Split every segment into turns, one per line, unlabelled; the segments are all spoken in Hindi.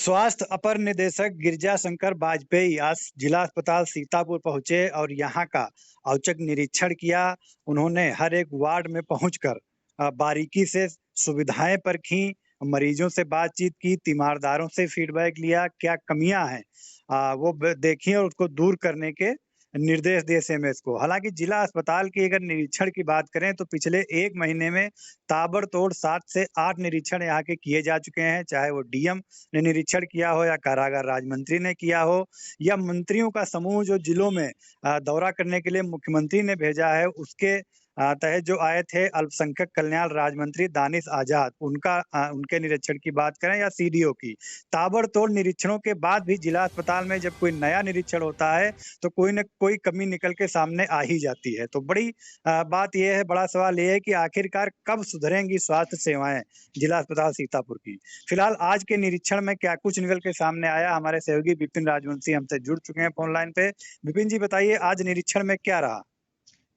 स्वास्थ्य अपर निदेशक गिरिजा शंकर वाजपेयी आज जिला अस्पताल सीतापुर पहुंचे और यहां का औचक निरीक्षण किया। उन्होंने हर एक वार्ड में पहुंचकर बारीकी से सुविधाएं परखी, मरीजों से बातचीत की, तीमारदारों से फीडबैक लिया, क्या कमियां हैं वो देखी और उसको दूर करने के निर्देश दिए सीएमएस को। हालांकि जिला अस्पताल की अगर निरीक्षण की बात करें तो पिछले 1 महीने में ताबड़तोड़ 7 से 8 निरीक्षण यहाँ के किए जा चुके हैं, चाहे वो डीएम ने निरीक्षण किया हो या कारागार राज्य मंत्री ने किया हो या मंत्रियों का समूह जो जिलों में दौरा करने के लिए मुख्यमंत्री ने भेजा है, उसके तहत जो आए थे अल्पसंख्यक कल्याण राज्य मंत्री दानिश आजाद, उनके निरीक्षण की बात करें या सीडीओ की, ताबड़तोड़ निरीक्षणों के बाद भी जिला अस्पताल में जब कोई नया निरीक्षण होता है तो कोई न कोई कमी निकल के सामने आ ही जाती है। तो बड़ी बात यह है, बड़ा सवाल यह है कि आखिरकार कब सुधरेंगी स्वास्थ्य सेवाएं जिला अस्पताल सीतापुर की। फिलहाल आज के निरीक्षण में क्या कुछ निकल के सामने आया, हमारे सहयोगी विपिन राजवंशी हमसे जुड़ चुके हैं फोन लाइन पे। विपिन जी बताइए, आज निरीक्षण में क्या रहा?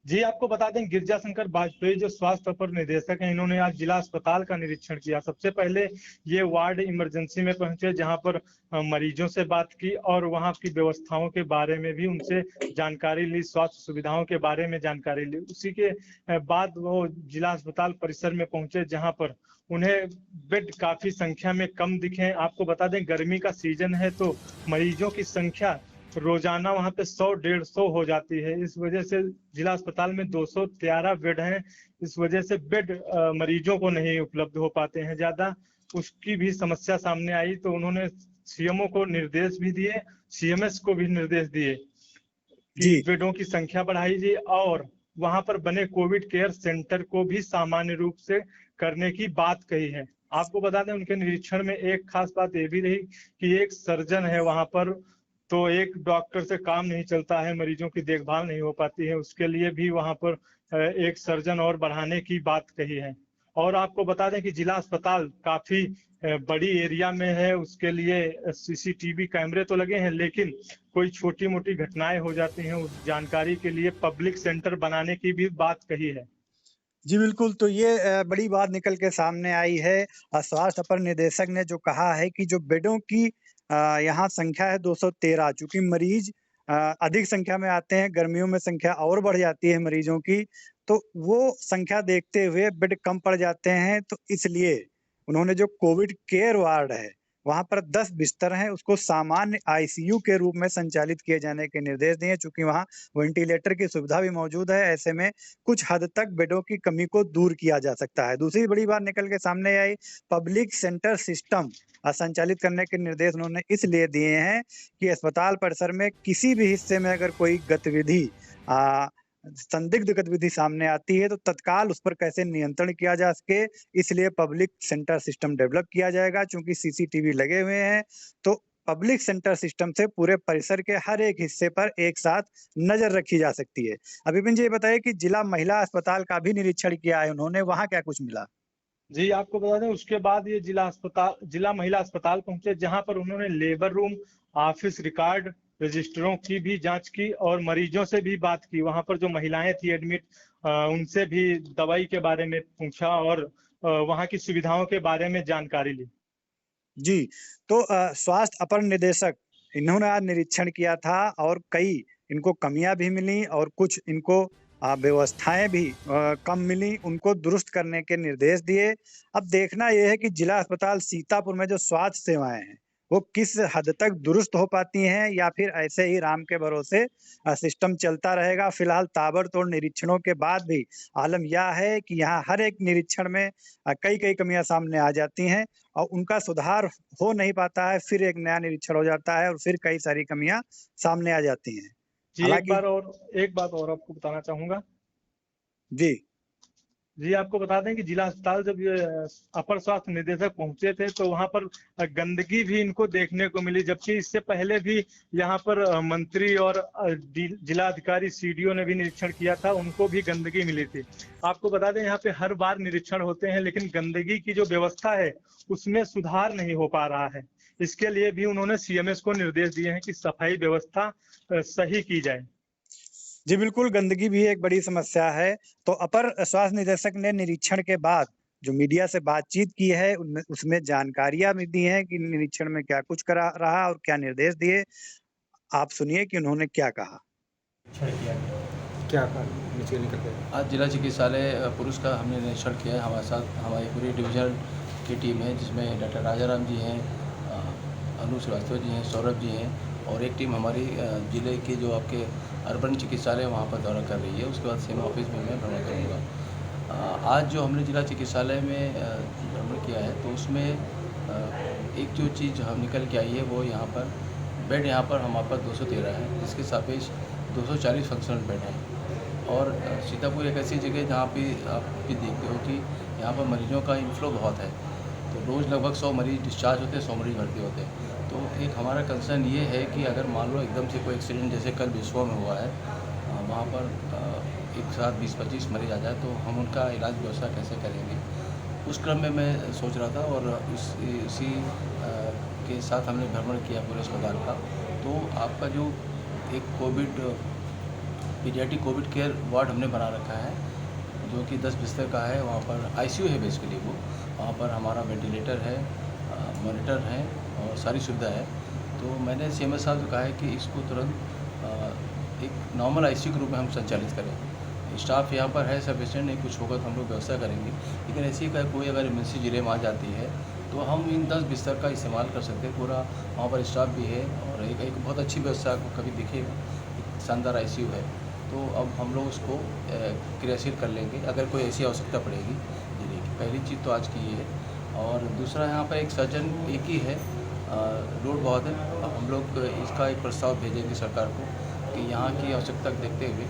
जी, आपको बता दें गिरिजा शंकर वाजपेयी जो स्वास्थ्य अपर निदेशक हैं, इन्होंने आज जिला अस्पताल का निरीक्षण किया। सबसे पहले ये वार्ड इमरजेंसी में पहुंचे, जहां पर मरीजों से बात की और वहां की व्यवस्थाओं के बारे में भी उनसे जानकारी ली, स्वास्थ्य सुविधाओं के बारे में जानकारी ली। उसी के बाद वो जिला अस्पताल परिसर में पहुंचे, जहां पर उन्हें बेड काफी संख्या में कम दिखे। आपको बता दें गर्मी का सीजन है तो मरीजों की संख्या रोजाना वहां पे 100-150 हो जाती है। इस वजह से जिला अस्पताल में 213 बेड हैं। इस वजह से बेड मरीजों को नहीं उपलब्ध हो पाते हैं ज्यादा, उसकी भी समस्या सामने आई। तो उन्होंने सीएमओ को निर्देश भी दिए, सीएमएस को भी निर्देश दिए कि बेडों की संख्या बढ़ाई जाए और वहां पर बने कोविड केयर सेंटर को भी सामान्य रूप से करने की बात कही है। आपको बता दें उनके निरीक्षण में एक खास बात ये भी रही कि एक सर्जन है वहां पर, तो एक डॉक्टर से काम नहीं चलता है, मरीजों की देखभाल नहीं हो पाती है, उसके लिए भी वहां पर एक सर्जन और बढ़ाने की बात कही है। और आपको बता दें कि जिला अस्पताल काफी बड़ी एरिया में है, उसके लिए सीसीटीवी कैमरे तो लगे हैं, लेकिन कोई छोटी मोटी घटनाएं हो जाती हैं, उस जानकारी के लिए पब्लिक सेंटर बनाने की भी बात कही है।
जी बिल्कुल, तो ये बड़ी बात निकल के सामने आई है। स्वास्थ्य अपर निदेशक ने जो कहा है कि जो बेडों की यहाँ संख्या है 213, चूंकि मरीज अधिक संख्या में आते हैं, गर्मियों में संख्या और बढ़ जाती है मरीजों की, तो वो संख्या देखते हुए बेड कम पड़ जाते हैं। तो इसलिए उन्होंने जो कोविड केयर वार्ड है वहां पर 10 बिस्तर हैं, उसको सामान्य आईसीयू के रूप में संचालित किए जाने के निर्देश दिए, चूंकि वहां वेंटिलेटर की सुविधा भी मौजूद है। ऐसे में कुछ हद तक बेडों की कमी को दूर किया जा सकता है। दूसरी बड़ी बात निकल के सामने आई, पब्लिक सेंटर सिस्टम संचालित करने के निर्देश उन्होंने इसलिए दिए हैं कि अस्पताल परिसर में किसी भी हिस्से में अगर कोई गतिविधि संदिग्ध गतिविधि सामने आती है तो तत्काल उस पर कैसे नियंत्रण किया जा सके, इसलिए पब्लिक सेंटर सिस्टम डेवलप किया जाएगा। चूंकि सीसीटीवी लगे हुए हैं तो पब्लिक सेंटर सिस्टम से पूरे परिसर के हर एक हिस्से पर एक साथ नजर रखी जा सकती है। अब विपिन जी ये बताइए कि जिला महिला अस्पताल का भी निरीक्षण किया है उन्होंने, वहां क्या कुछ मिला?
जी, आपको बता दें उसके बाद ये जिला महिला अस्पताल पहुंचे, जहां पर उन्होंने लेबर रूम, ऑफिस रिकॉर्ड, रजिस्टरों की भी जांच की और मरीजों से भी बात की। वहां पर जो महिलाएं थी एडमिट, उनसे भी दवाई के बारे में पूछा और वहां की सुविधाओं के बारे में जानकारी ली।
जी, तो स्वास्थ्य अपर निदेशक इन्होंने आज निरीक्षण किया था और कई इनको कमियां भी मिली और कुछ इनको व्यवस्थाएं भी कम मिली, उनको दुरुस्त करने के निर्देश दिए। अब देखना यह है कि जिला अस्पताल सीतापुर में जो स्वास्थ्य सेवाएं हैं वो किस हद तक दुरुस्त हो पाती हैं या फिर ऐसे ही राम के भरोसे सिस्टम चलता रहेगा। फिलहाल ताबड़तोड़ निरीक्षणों के बाद भी आलम यह है कि यहाँ हर एक निरीक्षण में कई कई कमियां सामने आ जाती हैं और उनका सुधार हो नहीं पाता है, फिर एक नया निरीक्षण हो जाता है और फिर कई सारी कमियां सामने आ जाती हैं।
जी,
हालांकि
एक बात और आपको बताना चाहूंगा।
जी
जी, आपको बता दें कि जिला अस्पताल जब ये अपर स्वास्थ्य निदेशक पहुंचे थे तो वहां पर गंदगी भी इनको देखने को मिली, जबकि इससे पहले भी यहाँ पर मंत्री और जिला अधिकारी सीडीओ ने भी निरीक्षण किया था, उनको भी गंदगी मिली थी। आपको बता दें यहाँ पे हर बार निरीक्षण होते हैं, लेकिन गंदगी की जो व्यवस्था है उसमें सुधार नहीं हो पा रहा है। इसके लिए भी उन्होंने सीएमएस को निर्देश दिए हैं कि सफाई व्यवस्था सही की जाए।
जी बिल्कुल, गंदगी भी एक बड़ी समस्या है। तो अपर स्वास्थ्य निदेशक ने निरीक्षण के बाद जो मीडिया से बातचीत की है उनमें उसमें जानकारियां भी दी हैं कि निरीक्षण में क्या कुछ करा रहा और क्या निर्देश दिए। आप सुनिए कि उन्होंने क्या कहा।
क्या कहा नीचे निकल गए?
आज जिला चिकित्सालय पुरुष का हमने निरीक्षण किया है। हमारे साथ हमारी पूरी डिवीजन की टीम है, जिसमें डॉक्टर राजाराम जी हैं, अनु श्रीवास्तव जी हैं, सौरभ जी हैं, और एक टीम हमारी जिले के जो आपके अर्बन चिकित्सालय वहाँ पर दौरा कर रही है। उसके बाद सीमा ऑफिस में मैं भ्रमण करूँगा। आज जो हमने जिला चिकित्सालय में भ्रमण किया है, तो उसमें एक जो चीज़ हम निकल के आई है वो यहाँ पर बेड, यहाँ पर हमारे पास 213 है, जिसके सापेक्ष 240 फंक्शनल बेड हैं। और सीतापुर एक ऐसी जगह जहाँ पे आप भी देखते हो कि यहाँ पर मरीजों का इनफ्लो बहुत है। तो रोज़ लगभग 100 मरीज़ डिस्चार्ज होते हैं, 100 मरीज़ भर्ती होते हैं। तो एक हमारा कंसर्न ये है कि अगर मान लो एकदम से कोई एक्सीडेंट जैसे कल बिस्वा में हुआ है, वहाँ पर एक साथ 20-25 मरीज आ जाए, तो हम उनका इलाज व्यवस्था कैसे करेंगे, उस क्रम में मैं सोच रहा था। और इसी के साथ हमने भ्रमण किया पूरे अस्पताल का। तो आपका जो एक पीडियाट्रिक कोविड केयर वार्ड हमने बना रखा है, जो कि 10 बिस्तर का है। वहाँ पर आईसीयू है बेसिकली वो, वहाँ पर हमारा वेंटिलेटर है, मॉनिटर है और सारी सुविधा है। तो मैंने सीएमएस साहब से कहा है कि इसको तुरंत एक नॉर्मल आईसीयू के रूप में हम संचालित करें। स्टाफ यहाँ पर है सफिशिएंट, नहीं कुछ होगा तो हम लोग व्यवस्था करेंगे। लेकिन ऐसी का कोई अगर इमरजेंसी जिले में आ जाती है तो हम इन 10 बिस्तर का इस्तेमाल कर सकते हैं। पूरा वहाँ पर स्टाफ भी है और एक बहुत अच्छी व्यवस्था आपको कभी दिखेगा, एक शानदार आईसीयू है। तो अब हम लोग उसको क्रियाशील कर लेंगे अगर कोई ऐसी आवश्यकता पड़ेगी जिले की। पहली चीज़ तो आज की ये है। और दूसरा, यहाँ पर एक सर्जन एक ही है, लोड बहुत है। अब हम लोग इसका एक प्रस्ताव भेजेंगे सरकार को कि यहाँ की आवश्यकता को देखते हुए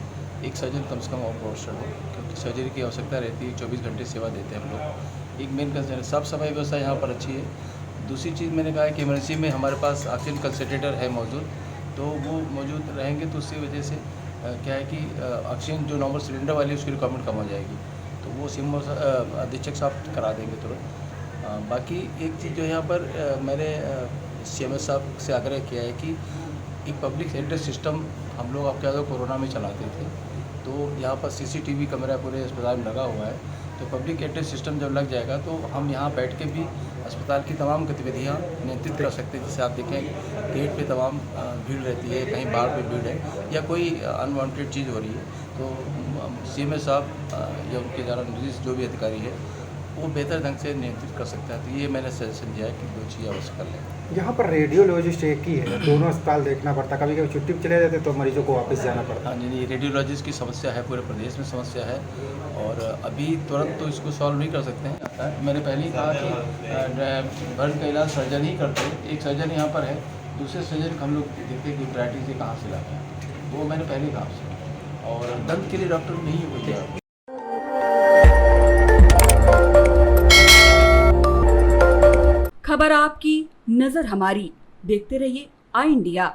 एक सर्जन कम से कम और पोस्टर हो, क्योंकि सर्जरी की आवश्यकता रहती है। 24 घंटे सेवा देते हैं हम लोग। एक मेन कंसर्न है, साफ सफाई व्यवस्था यहाँ पर अच्छी है। दूसरी चीज़ मैंने कहा है कि इमरजेंसी में हमारे पास ऑक्सीजन कंसंट्रेटर है मौजूद, तो वो मौजूद रहेंगे। तो उसकी वजह से क्या है कि ऑक्सीजन जो नॉर्मल सिलेंडर वाली है उसकी रिक्वायरमेंट कम हो जाएगी। तो वो सीएम अधीक्षक साहब करा देंगे तुरंत। बाकी एक चीज़ जो यहाँ पर मैंने सीएमएस साहब से आग्रह किया है कि एक पब्लिक एड्रेस सिस्टम हम लोग आपके यहाँ कोरोना में चलाते थे, तो यहाँ पर सीसीटीवी कैमरा पूरे अस्पताल में लगा हुआ है। तो पब्लिक एड्रेस सिस्टम जब लग जाएगा तो हम यहाँ बैठ के भी अस्पताल की तमाम गतिविधियाँ नियंत्रित कर सकते हैं। जैसे आप देखें गेट पे तमाम भीड़ रहती है, कहीं बाहर पे भीड़ है या कोई अनवांटेड चीज़ हो रही है, तो सीएमएस साहब या उनके द्वारा निर्देशित जो भी अधिकारी है वो बेहतर ढंग से नियंत्रित कर सकता है। तो ये मैंने सजेशन दिया है कि 2 चीज़ अवश्य कर लें।
यहाँ पर रेडियोलॉजिस्ट एक ही है, दोनों अस्पताल देखना पड़ता, कभी कभी छुट्टी पर चले जाते तो मरीजों को वापस जाना पड़ता।
हाँ जी, रेडियोलॉजिस्ट की समस्या है, पूरे प्रदेश में समस्या है और अभी तुरंत तो इसको सॉल्व नहीं कर सकते हैं। मैंने पहले ही कहा कि बर्न का इलाज सर्जन ही करते हैं। एक सर्जन यहाँ पर है, दूसरे सर्जन को हम लोग देखते हैं कि प्रायोरिटी से कहाँ से लाते हैं, वो मैंने पहले ही कहा आपसे। और दंत के लिए डॉक्टर नहीं होते हैं।
खबर आपकी, नजर हमारी। देखते रहिए आई इंडिया।